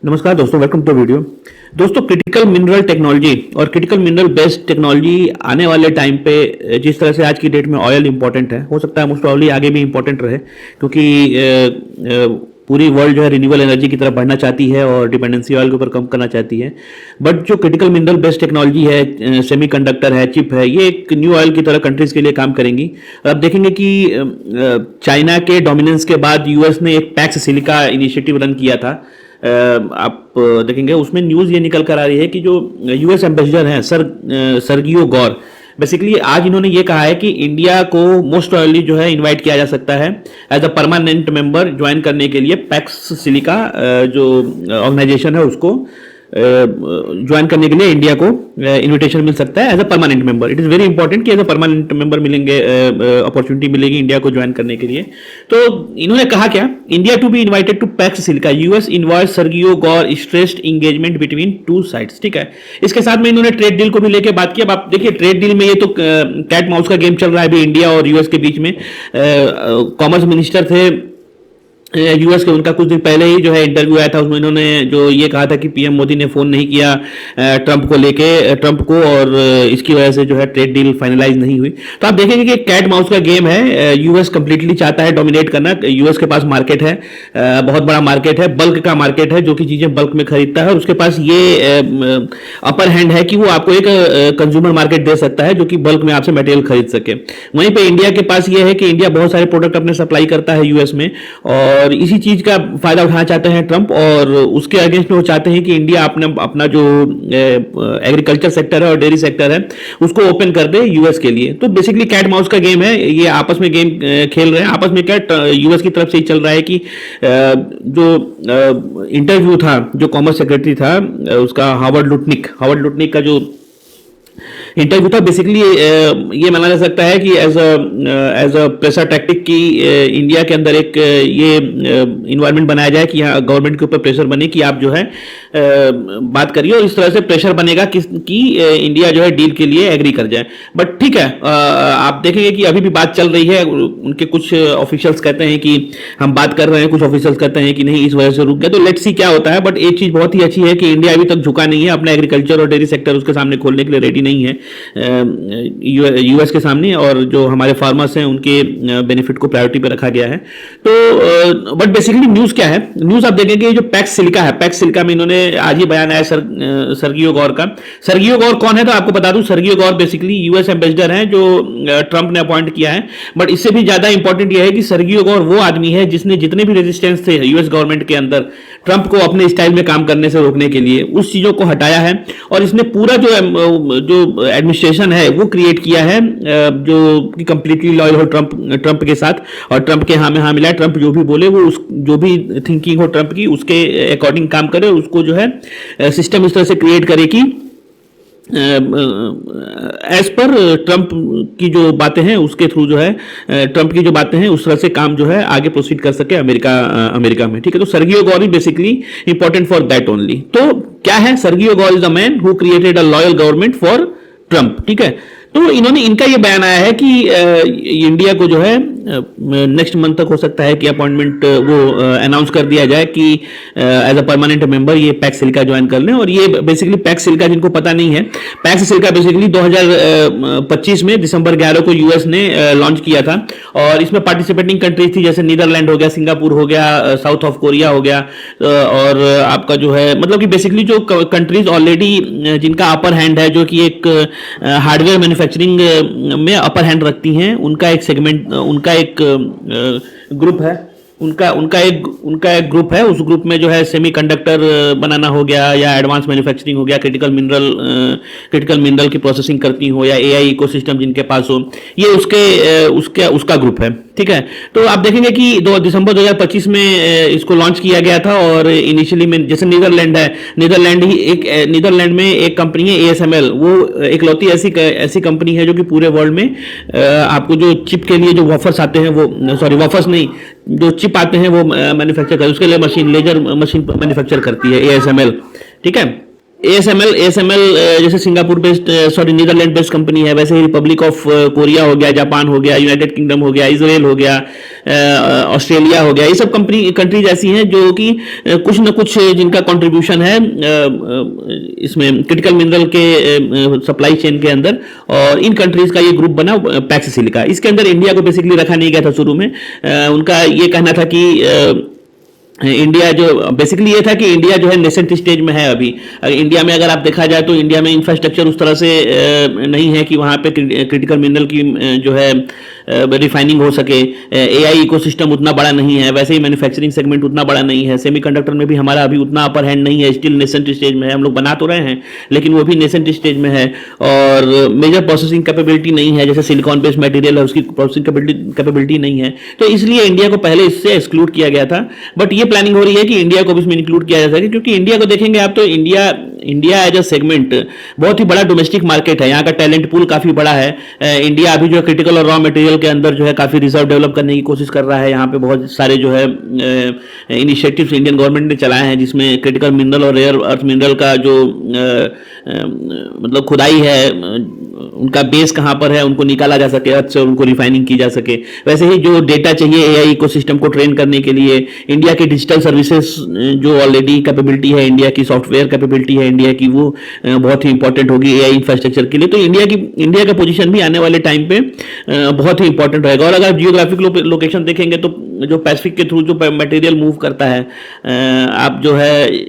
नमस्कार दोस्तों, welcome to video. दोस्तों, क्रिटिकल मिनरल टेक्नोलॉजी और क्रिटिकल मिनरल बेस्ड टेक्नोलॉजी आने वाले टाइम पे जिस तरह से आज की डेट में ऑयल इंपॉर्टेंट है, हो सकता है मोस्ट प्रॉब्ली आगे भी इंपॉर्टेंट रहे, क्योंकि पूरी वर्ल्ड जो है रिन्यूएबल एनर्जी की तरफ बढ़ना चाहती है और डिपेंडेंसी ऑयल के ऊपर कम करना चाहती है। बट जो क्रिटिकल मिनरल बेस्ड टेक्नोलॉजी है, सेमीकंडक्टर है, चिप है, ये एक न्यू ऑयल की तरह कंट्रीज के लिए काम करेंगी। और आप देखेंगे कि चाइना के डोमिनेंस के बाद यूएस ने एक पैक्स सिलिका इनिशिएटिव रन किया था। आप देखेंगे उसमें न्यूज़ ये निकल कर आ रही है कि जो यूएस एम्बेसडर हैं सर्गियो गौर, बेसिकली आज इन्होंने ये कहा है कि इंडिया को मोस्ट प्रोबेबली जो है इनवाइट किया जा सकता है as a permanent member join करने के लिए। पैक्स सिलिका जो ऑर्गेनाइजेशन है उसको ज्वाइन करने के लिए इंडिया को इनविटेशन मिल सकता है as a permanent member. It is very important कि एज अ परमानेंट मेंबर मिलेंगे, अपॉर्चुनिटी मिलेगी इंडिया को ज्वाइन करने के लिए। तो इन्होंने कहा क्या, India to be invited to Pax Silica, US envoy Sergio Gor stressed engagement between two sides. ठीक है, इसके साथ में इन्होंने ट्रेड डील को भी लेकर बात की। अब आप देखिए ट्रेड डील में ये तो कैट माउस का गेम चल रहा है अभी इंडिया और यूएस के बीच में। कॉमर्स मिनिस्टर थे यूएस के, उनका कुछ दिन पहले ही जो है इंटरव्यू आया था, उसमें इन्होंने जो ये कहा था कि पीएम मोदी ने फोन नहीं किया ट्रंप को और इसकी वजह से जो है ट्रेड डील फाइनलाइज नहीं हुई। तो आप देखेंगे कि कैट माउस का गेम है। यूएस कंप्लीटली चाहता है डोमिनेट करना। यूएस के पास मार्केट है, बहुत बड़ा मार्केट है, बल्क का मार्केट है, जो कि चीजें बल्क में खरीदता है, और उसके पास ये अपर हैंड है कि वो आपको एक कंज्यूमर मार्केट दे सकता है जो कि बल्क में आपसे मटेरियल खरीद सके। वहीं पे इंडिया के पास ये है कि इंडिया बहुत सारे प्रोडक्ट अपने सप्लाई करता है यूएस में, और इसी चीज का फायदा उठाना चाहते हैं ट्रंप, और उसके अगेंस्ट में वो चाहते हैं कि इंडिया अपना जो एग्रीकल्चर सेक्टर है और डेयरी सेक्टर है उसको ओपन कर दे यूएस के लिए। तो बेसिकली कैट माउस का गेम है, ये आपस में गेम खेल रहे हैं। आपस में क्या यूएस की तरफ से ही चल रहा है कि जो इंटरव्यू था, जो कॉमर्स सेक्रेटरी था उसका हावर्ड लुटनिक का जो इंटरव्यू था, बेसिकली ये माना जा सकता है कि एज अ प्रेशर टैक्टिक की इंडिया के अंदर एक ये इन्वायरमेंट बनाया जाए कि यहाँ गवर्नमेंट के ऊपर प्रेशर बने कि आप जो है बात करिए, और इस तरह से प्रेशर बनेगा कि इंडिया जो है डील के लिए एग्री कर जाए। बट ठीक है, आप देखेंगे कि अभी भी बात चल रही है। उनके कुछ ऑफिशियल्स कहते हैं कि हम बात कर रहे हैं, कुछ ऑफिशियल्स कहते हैं कि नहीं इस वजह से रुक गया। तो लेट्स सी क्या होता है। बट एक चीज बहुत ही अच्छी है कि इंडिया अभी तक झुका नहीं है, अपना एग्रीकल्चर और डेयरी सेक्टर उसके सामने खोलने के लिए रेडी नहीं है यूएस के सामने, और जो हमारे फार्मर्स हैं उनके बेनिफिट को प्रायोरिटी पे रखा गया है। तो बट बेसिकली न्यूज क्या है, न्यूज आप देखेंगे जो पैक्स सिलिका है, पैक्स सिलिका में इन्होंने आज ही बयान आया सर्गियो गौर का। सर्गियो गौर कौन है, तो आपको बता दूं, सर्गियो गौर बेसिकली यूएस एम्बेसडर हैं जो ट्रंप ने अपॉइंट किया है। बट इससे भी ज्यादा इंपॉर्टेंट यह है कि सर्गियो गौर वो आदमी है जिसने जितने भी रेजिस्टेंस थे यूएस गवर्नमेंट के अंदर ट्रंप को अपने स्टाइल में काम करने से रोकने के लिए, उस चीजों को हटाया है, और इसने पूरा जो एडमिनिस्ट्रेशन है वो क्रिएट किया है जो कि कंप्लीटली लॉयल हो ट्रंप के साथ, और ट्रंप के हाँ में हाँ मिलाए। ट्रंप जो भी बोले वो जो भी थिंकिंग हो ट्रंप की उसके अकॉर्डिंग काम करे, और उसको जो है सिस्टम इस तरह से क्रिएट करे कि एज पर ट्रंप की जो बातें हैं उसके थ्रू जो है ट्रंप की जो बातें हैं उस तरह से काम जो है आगे प्रोसीड कर सके अमेरिका में। ठीक है, तो Sergio Gaur is basically important for that only. तो क्या है, Sergio Gaur is the man who created a loyal government for Trump. ठीक है, तो इनका ये बयान आया है कि इंडिया को जो है नेक्स्ट मंथ तक हो सकता है कि अपॉइंटमेंट वो अनाउंस कर दिया जाए कि एज अ परमानेंट मेंबर ये पैक्स सिलिका ज्वाइन कर लें। और ये बेसिकली पैक्स सिलिका, जिनको पता नहीं है, पैक्स सिलिका बेसिकली 2025 में दिसंबर 11 को यूएस ने लॉन्च किया था, और इसमें पार्टिसिपेटिंग कंट्रीज थी जैसे नीदरलैंड हो गया, सिंगापुर हो गया, साउथ ऑफ कोरिया हो गया, और आपका जो है मतलब कि बेसिकली जो कंट्रीज ऑलरेडी जिनका अपर हैंड है, जो कि एक हार्डवेयर मैन्युफैक्चरिंग में अपर हैंड रखती हैं, उनका एक सेगमेंट, उनका एक ग्रुप है, उनका एक ग्रुप है। उस ग्रुप में जो है सेमीकंडक्टर बनाना हो गया, या एडवांस मैन्युफैक्चरिंग हो गया, क्रिटिकल मिनरल की प्रोसेसिंग करती हो, या एआई इकोसिस्टम जिनके पास हो, ये उसका ग्रुप है। ठीक है, तो आप देखेंगे कि दिसंबर 2025 में इसको लॉन्च किया गया था, और इनिशियली में जैसे नीदरलैंड में एक कंपनी है ASML, वो एकलौती ऐसी कंपनी है जो कि पूरे वर्ल्ड में आपको जो चिप के लिए जो वफर्स आते हैं, वो वफर्स नहीं, जो चिप आते हैं वो मैन्युफैक्चर करती है, उसके लिए लेजर मशीन मैन्युफैक्चर करती है ASML। ठीक है, ASML जैसे Singapore based, sorry Netherland based company है, वैसे ही रिपब्लिक ऑफ कोरिया हो गया, जापान हो गया, यूनाइटेड किंगडम हो गया, इसराइल हो गया, ऑस्ट्रेलिया हो गया, ये सब कंट्रीज ऐसी हैं जो कि कुछ न कुछ जिनका कंट्रीब्यूशन है इसमें क्रिटिकल मिनरल के सप्लाई चेन के अंदर, और इन कंट्रीज का ये ग्रुप बना पैक्स सिलिका। इसके अंदर इंडिया को बेसिकली रखा नहीं गया था शुरू में। उनका ये कहना था कि इंडिया जो बेसिकली ये था कि इंडिया जो है नेसेंट स्टेज में है अभी। इंडिया में अगर आप देखा जाए तो इंडिया में इंफ्रास्ट्रक्चर उस तरह से नहीं है कि वहाँ पे क्रिटिकल मिनरल की जो है रिफाइनिंग हो सके। एआई इकोसिस्टम उतना बड़ा नहीं है, वैसे ही मैन्युफैक्चरिंग सेगमेंट उतना बड़ा नहीं है। सेमीकंडक्टर में भी हमारा अभी उतना अपर हैंड नहीं है, स्टिल नेसेंट स्टेज में है। हम लोग बना तो रहे हैं लेकिन वो भी नेसेंट स्टेज में है, और मेजर प्रोसेसिंग कैपेबिलिटी नहीं है। जैसे सिलिकॉन बेस्ड मटेरियल है, उसकी प्रोसेसिंग कैपेबिलिटी नहीं है, तो इसलिए इंडिया को पहले इससे एक्सक्लूड किया गया था। बट ये प्लानिंग हो रही है कि इंडिया को भी इसमें इंक्लूड किया जा सके, क्योंकि इंडिया को देखेंगे आप तो इंडिया एज अ सेगमेंट बहुत ही बड़ा डोमेस्टिक मार्केट है। यहाँ का टैलेंट पूल काफी बड़ा है। इंडिया अभी जो है क्रिटिकल और रॉ मटेरियल के अंदर जो है काफी रिजर्व डेवलप करने की कोशिश कर रहा है। यहाँ पे बहुत सारे जो है इनिशिएटिव्स इंडियन गवर्नमेंट ने चलाए हैं, जिसमें क्रिटिकल मिनरल और रेयर अर्थ मिनरल का जो मतलब खुदाई है, उनका बेस कहाँ पर है, उनको निकाला जा सके अर्थ से और उनको रिफाइनिंग की जा सके। वैसे ही जो डेटा चाहिए एआई इकोसिस्टम को ट्रेन करने के लिए, इंडिया के डिजिटल सर्विसेज जो ऑलरेडी कैपेबिलिटी है, इंडिया की सॉफ्टवेयर कैपेबिलिटी है इंडिया की, वो बहुत ही इंपॉर्टेंट होगी एआई इंफ्रास्ट्रक्चर के लिए। तो इंडिया का पोजीशन भी आने वाले टाइम पे बहुत ही इंपॉर्टेंट रहेगा। और अगर जियोग्राफिक लोकेशन देखेंगे तो जो पैसिफिक के थ्रू जो मटेरियल मूव करता है, आप जो है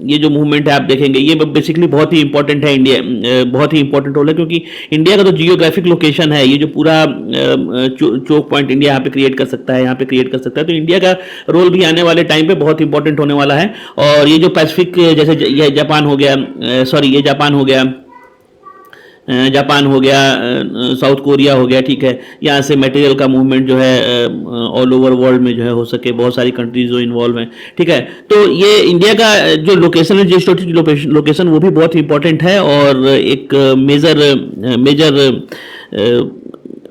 ये जो मूवमेंट है आप देखेंगे, ये बेसिकली बहुत ही इंपॉर्टेंट है। इंडिया बहुत ही इंपॉर्टेंट रोल है, क्योंकि इंडिया का जो जियोग्राफिक लोकेशन है, ये जो पूरा चोक पॉइंट इंडिया यहाँ पे क्रिएट कर सकता है, यहाँ पे क्रिएट कर सकता है, तो इंडिया का रोल भी आने वाले टाइम पे बहुत इंपॉर्टेंट होने वाला है। और ये जो पैसिफिक, जैसे ये जापान हो गया, जापान हो गया, साउथ कोरिया हो गया, ठीक है, यहाँ से मटेरियल का मूवमेंट जो है ऑल ओवर वर्ल्ड में जो है हो सके, बहुत सारी कंट्रीज जो इन्वॉल्व हैं, ठीक है। तो ये इंडिया का जो लोकेशन है, जो स्ट्रेटेजिक लोकेशन, वो भी बहुत इंपॉर्टेंट है और एक मेजर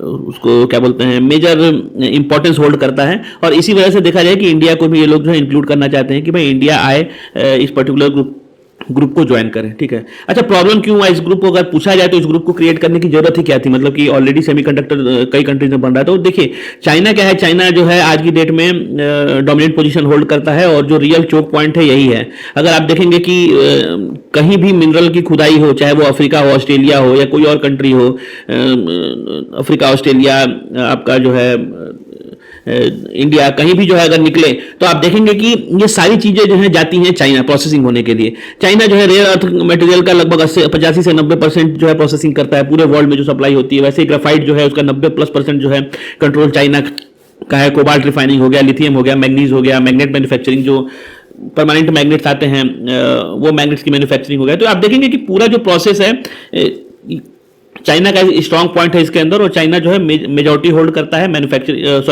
उसको क्या बोलते हैं, मेजर इंपॉर्टेंस होल्ड करता है। और इसी वजह से देखा जाए कि इंडिया को भी ये लोग जो है इंक्लूड करना चाहते हैं कि भाई इंडिया आए इस पर्टिकुलर ग्रुप को ज्वाइन करें, ठीक है। अच्छा, प्रॉब्लम क्यों हुआ इस ग्रुप को, अगर पूछा जाए तो इस ग्रुप को क्रिएट करने की जरूरत ही क्या थी? मतलब कि ऑलरेडी सेमीकंडक्टर कई कंट्रीज में बन रहा है। तो देखिए, चाइना क्या है, चाइना जो है आज की डेट में डोमिनेंट पोजीशन होल्ड करता है, और जो रियल चोक पॉइंट है यही है। अगर आप देखेंगे कि कहीं भी मिनरल की खुदाई हो, चाहे वो अफ्रीका हो, ऑस्ट्रेलिया हो, या कोई और कंट्री हो, अफ्रीका, ऑस्ट्रेलिया, आपका जो है इंडिया, कहीं भी जो है अगर निकले तो आप देखेंगे कि ये सारी चीजें जो है जाती हैं चाइना प्रोसेसिंग होने के लिए। चाइना जो है रेयर अर्थ मटेरियल का लगभग 85 से 90% जो है प्रोसेसिंग करता है पूरे वर्ल्ड में जो सप्लाई होती है। वैसे ग्राफाइट जो है उसका 90+% जो है कंट्रोल चाइना का है। कोबाल्ट रिफाइनिंग हो गया, लिथियम हो गया, मैग्नीज हो गया, मैग्नेट मैन्युफैक्चरिंग, जो परमानेंट मैग्नेट्स आते हैं वो मैग्नेट्स की मैन्युफैक्चरिंग हो गया। तो आप देखेंगे कि पूरा जो प्रोसेस है चाइना का स्ट्रॉन्ग पॉइंट है इसके अंदर, और चाइना जो है मेजॉरिटी होल्ड करता है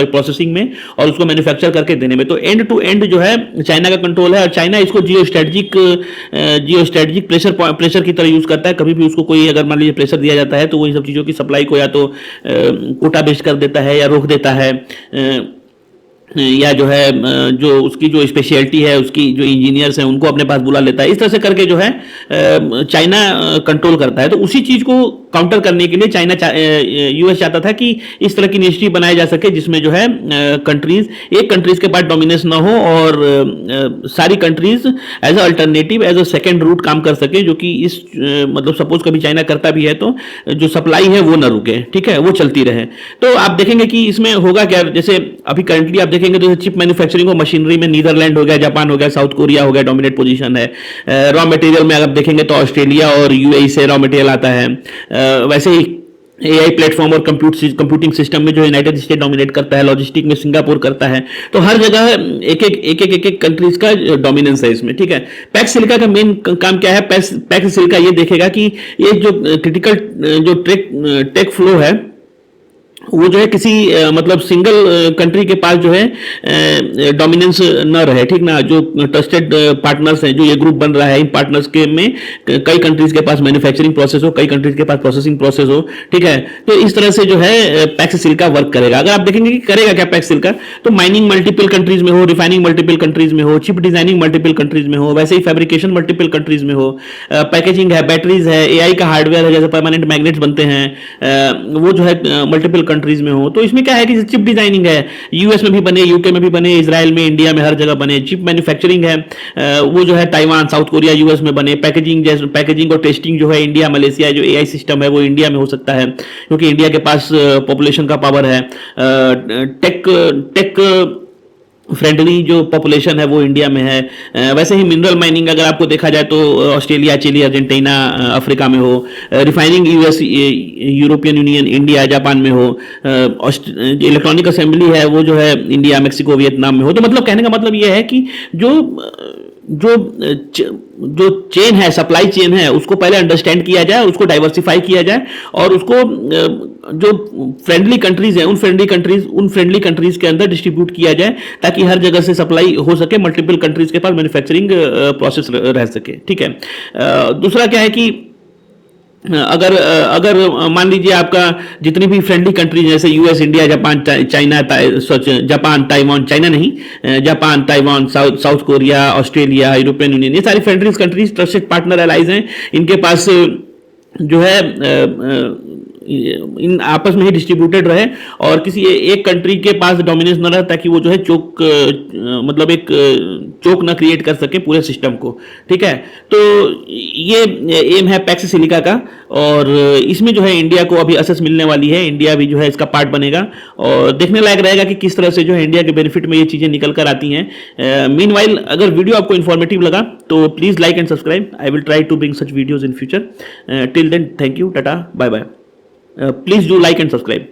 प्रोसेसिंग में और उसको मैन्युफैक्चर करके देने में। तो एंड टू एंड जो है चाइना का कंट्रोल है, और चाइना इसको जियो स्ट्रेटेजिक प्रेशर की तरह यूज करता है। कभी भी उसको कोई अगर मान लीजिए प्रेशर दिया जाता है तो वो इन सब चीजों की सप्लाई को या तो कोटा बेस्ड कर देता है या रोक देता है, या जो है जो उसकी जो स्पेशलिटी है, उसकी जो इंजीनियर्स हैं उनको अपने पास बुला लेता है। इस तरह से करके जो है चाइना कंट्रोल करता है। तो उसी चीज को काउंटर करने के लिए यूएस चाहता था कि इस तरह की इनिशिएटिव बनाया जा सके जिसमें जो है एक कंट्रीज के पास डोमिनेंस ना हो, और सारी countries as a alternative, as a second route काम कर सके, जो कि इस मतलब सपोज कभी चाइना करता भी है तो जो सप्लाई है वो ना रुके, ठीक है, वो चलती रहे। तो आप देखेंगे कि इसमें होगा क्या, जैसे अभी करंटली आप देखेंगे तो चिप मैन्युफैक्चरिंग और मशीनरी में नीदरलैंड हो गया, जापान हो गया, साउथ कोरिया हो गया, डोमिनेट पोजीशन है। रॉ मटेरियल में अगर देखेंगे तो ऑस्ट्रेलिया और यूएई से रॉ मटेरियल आता है। वैसे ही एआई प्लेटफॉर्म और कंप्यूटिंग सिस्टम में जो यूनाइटेड स्टेट डोमिनेट करता है, लॉजिस्टिक में सिंगापुर करता है। तो हर जगह एक कंट्रीज का डोमिनेंस है इसमें, ठीक है। पैक्स सिलिका का मेन काम क्या है? पैक्स सिलिका ये देखेगा कि ये जो क्रिटिकल जो टेक फ्लो है वो जो है किसी मतलब सिंगल कंट्री के पास जो है डोमिनेंस न रहे, ठीक ना। जो ट्रस्टेड पार्टनर्स हैं, जो ये ग्रुप बन रहा है, इन पार्टनर्स के में कई कंट्रीज के पास मैन्युफैक्चरिंग प्रोसेस हो, कई कंट्रीज के पास प्रोसेसिंग प्रोसेस हो, ठीक है। तो इस तरह से जो है पैक्स सिल्का वर्क करेगा। अगर आप देखेंगे कि करेगा क्या पैक्स सिल्का, तो माइनिंग मल्टीपल कंट्रीज में हो, रिफाइनिंग मल्टीपल कंट्रीज में हो, चिप डिजाइनिंग मल्टीपल कंट्रीज में हो, वैसे ही फैब्रिकेशन मल्टीपल कंट्रीज में हो, पैकेजिंग है, बैटरीज है, एआई का हार्डवेयर है, जैसे परमानेंट मैग्नेट्स बनते हैं, वो जो है मल्टीपल कंट्रीज में हो। तो इसमें क्या है कि चिप डिजाइनिंग है, यूएस में भी बने, यूके में भी बने, इजराइल में, इंडिया में, हर जगह बने। चिप मैन्युफैक्चरिंग है, वो जो है ताइवान, साउथ कोरिया, यूएस में बने। पैकेजिंग, जैसे पैकेजिंग और टेस्टिंग जो है इंडिया, मलेशिया, जो एआई सिस्टम है वो इंडिया में हो सकता है, क्योंकि इंडिया के पास पॉपुलेशन का पावर है। टेक फ्रेंडली जो पॉपुलेशन है वो इंडिया में है। वैसे ही मिनरल माइनिंग अगर आपको देखा जाए तो ऑस्ट्रेलिया, चिली, अर्जेंटीना, अफ्रीका में हो। Refining US, European union, India, Japan में हो। इलेक्ट्रॉनिक असेंबली है वो जो है इंडिया, मेक्सिको, वियतनाम में हो। तो मतलब कहने का मतलब ये है कि जो जो जो चेन है, सप्लाई चेन है, उसको पहले अंडरस्टैंड किया जाए, उसको डाइवर्सिफाई किया जाए, और उसको जो फ्रेंडली कंट्रीज हैं उन फ्रेंडली कंट्रीज के अंदर डिस्ट्रीब्यूट किया जाए, ताकि हर जगह से सप्लाई हो सके, मल्टीपल कंट्रीज के पास मैन्युफैक्चरिंग प्रोसेस रह सके, ठीक है। दूसरा क्या है कि अगर अगर मान लीजिए आपका जितनी भी फ्रेंडली कंट्रीज जैसे US, India, Japan, China, Japan, Taiwan, China नहीं, Japan, Taiwan, South Korea, Australia, European Union, ये सारी friendly countries trusted partner allies हैं। इनके पास जो है इन आपस में ही डिस्ट्रीब्यूटेड रहे, और किसी एक कंट्री के पास डोमिनेंस न रहे, ताकि वो जो है चोक मतलब एक चोक ना क्रिएट कर सके पूरे सिस्टम को, ठीक है। तो ये एम है पैक्स सिलिका का, और इसमें जो है इंडिया को अभी असेस मिलने वाली है। इंडिया भी जो है इसका पार्ट बनेगा, और देखने लायक रहेगा कि किस तरह से जो है इंडिया के बेनिफिट में ये चीजें निकल कर आती हैं। मीनवाइल अगर वीडियो आपको इन्फॉर्मेटिव लगा तो please like and subscribe. I will try to bring such videos in future. Till then, thank you, tata, bye bye. Please do like and subscribe.